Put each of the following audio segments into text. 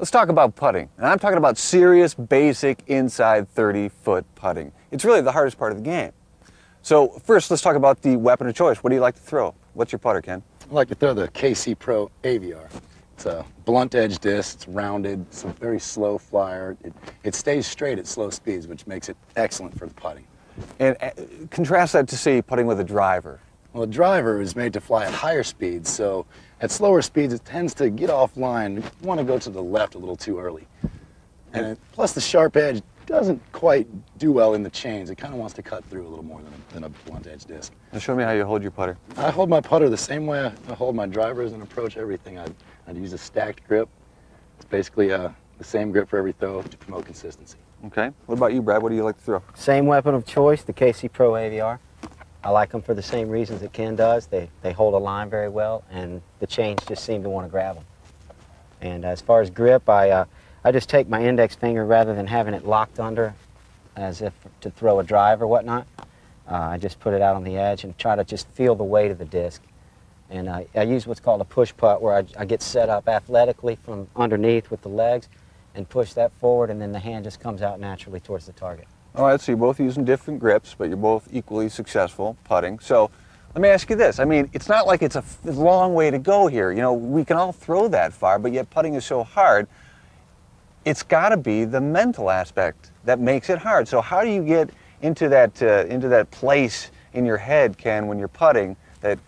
Let's talk about putting. And I'm talking about serious, basic, inside 30-foot putting. It's really the hardest part of the game. So first, let's talk about the weapon of choice. What do you like to throw? What's your putter, Ken? I like to throw the KC Pro AVR. It's a blunt edge disc, it's rounded, it's a very slow flyer. It stays straight at slow speeds, which makes it excellent for the putting. And contrast that to, say, putting with a driver. Well, a driver is made to fly at higher speeds, so at slower speeds it tends to get offline. You want to go to the left a little too early. And plus the sharp edge doesn't quite do well in the chains. It kind of wants to cut through a little more than a blunt edge disc. Now show me how you hold your putter. I hold my putter the same way I hold my drivers and approach everything. I'd use a stacked grip. It's basically the same grip for every throw to promote consistency. Okay. What about you, Brad? What do you like to throw? Same weapon of choice, the KC Pro AVR. I like them for the same reasons that Ken does. They hold a line very well, and the chains just seem to want to grab them. And as far as grip, I just take my index finger rather than having it locked under as if to throw a drive or whatnot. I just put it out on the edge and try to just feel the weight of the disc. And I use what's called a push putt, where I get set up athletically from underneath with the legs and push that forward, and then the hand just comes out naturally towards the target. All right, so you're both using different grips, but you're both equally successful putting. So let me ask you this. I mean, it's not like it's a long way to go here. You know, we can all throw that far, but yet putting is so hard. It's got to be the mental aspect that makes it hard. So how do you get into that place in your head, Ken, when you're putting that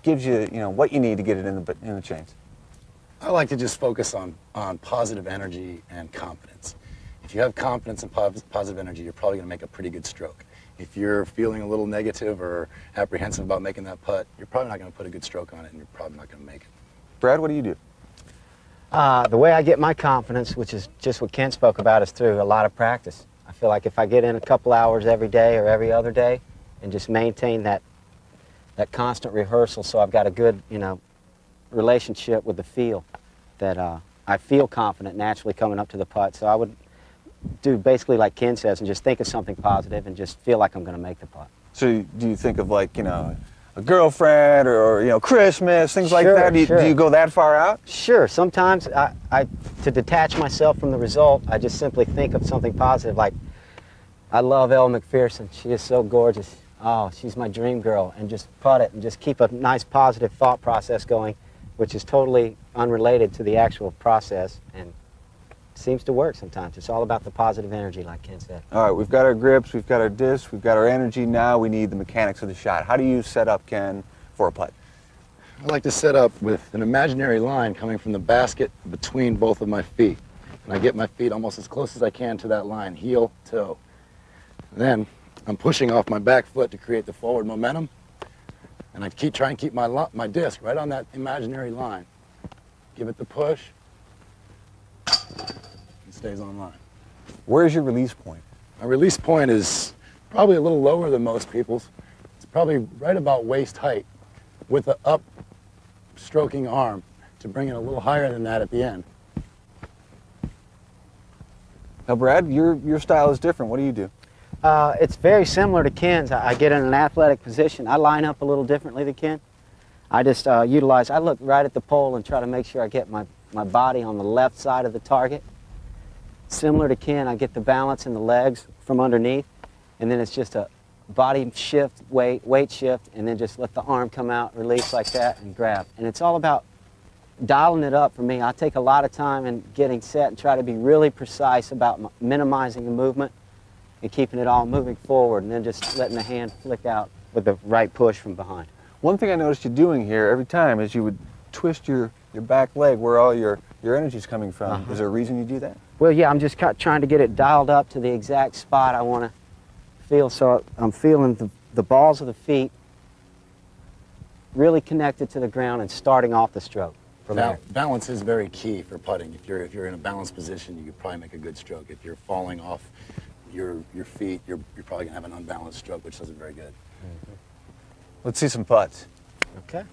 gives you, what you need to get it in the chains? I like to just focus on positive energy and confidence. If you have confidence and positive energy, you're probably going to make a pretty good stroke. If you're feeling a little negative or apprehensive about making that putt, you're probably not going to put a good stroke on it, and you're probably not going to make it. Brad, what do you do? The way I get my confidence, which is just what Ken spoke about, is through a lot of practice. I feel like if I get in a couple hours every day or every other day and just maintain that constant rehearsal, so I've got a good, relationship with the feel, that I feel confident naturally coming up to the putt. So I would do basically like Ken says and just think of something positive and just feel like I'm going to make the putt. So do you think of like, a girlfriend or Christmas, things like that? Do you go that far out? Sure. Sometimes to detach myself from the result, I just simply think of something positive. Like, I love Elle McPherson. She is so gorgeous. Oh, she's my dream girl. And just putt it and just keep a nice positive thought process going, which is totally unrelated to the actual process, and it seems to work sometimes. It's all about the positive energy, like Ken said. All right, we've got our grips, we've got our discs, we've got our energy. Now we need the mechanics of the shot. How do you set up, Ken, for a putt? I like to set up with an imaginary line coming from the basket between both of my feet. And I get my feet almost as close as I can to that line, heel, toe. And then I'm pushing off my back foot to create the forward momentum. And I try and keep my disc right on that imaginary line. Give it the push. It stays on line. Where's your release point? My release point is probably a little lower than most people's. It's probably right about waist height with an upstroking arm to bring it a little higher than that at the end. Now, Brad, your style is different. What do you do? It's very similar to Ken's. I get in an athletic position. I line up a little differently than Ken. I just I look right at the pole and try to make sure I get my body on the left side of the target. Similar to Ken, I get the balance in the legs from underneath, and then it's just a body shift, weight shift, and then just let the arm come out, release like that, and grab. And it's all about dialing it up for me. I take a lot of time in getting set and try to be really precise about minimizing the movement and keeping it all moving forward, and then just letting the hand flick out with the right push from behind. One thing I noticed you doing here every time is you would twist your back leg where all your energy is coming from. Is there a reason you do that? Well, yeah, I'm just trying to get it dialed up to the exact spot I want to feel. So I'm feeling the balls of the feet really connected to the ground and starting off the stroke from there. Balance is very key for putting. If you're in a balanced position, you could probably make a good stroke. If you're falling off your feet, you're probably going to have an unbalanced stroke, which doesn't very good. Let's see some putts. Okay.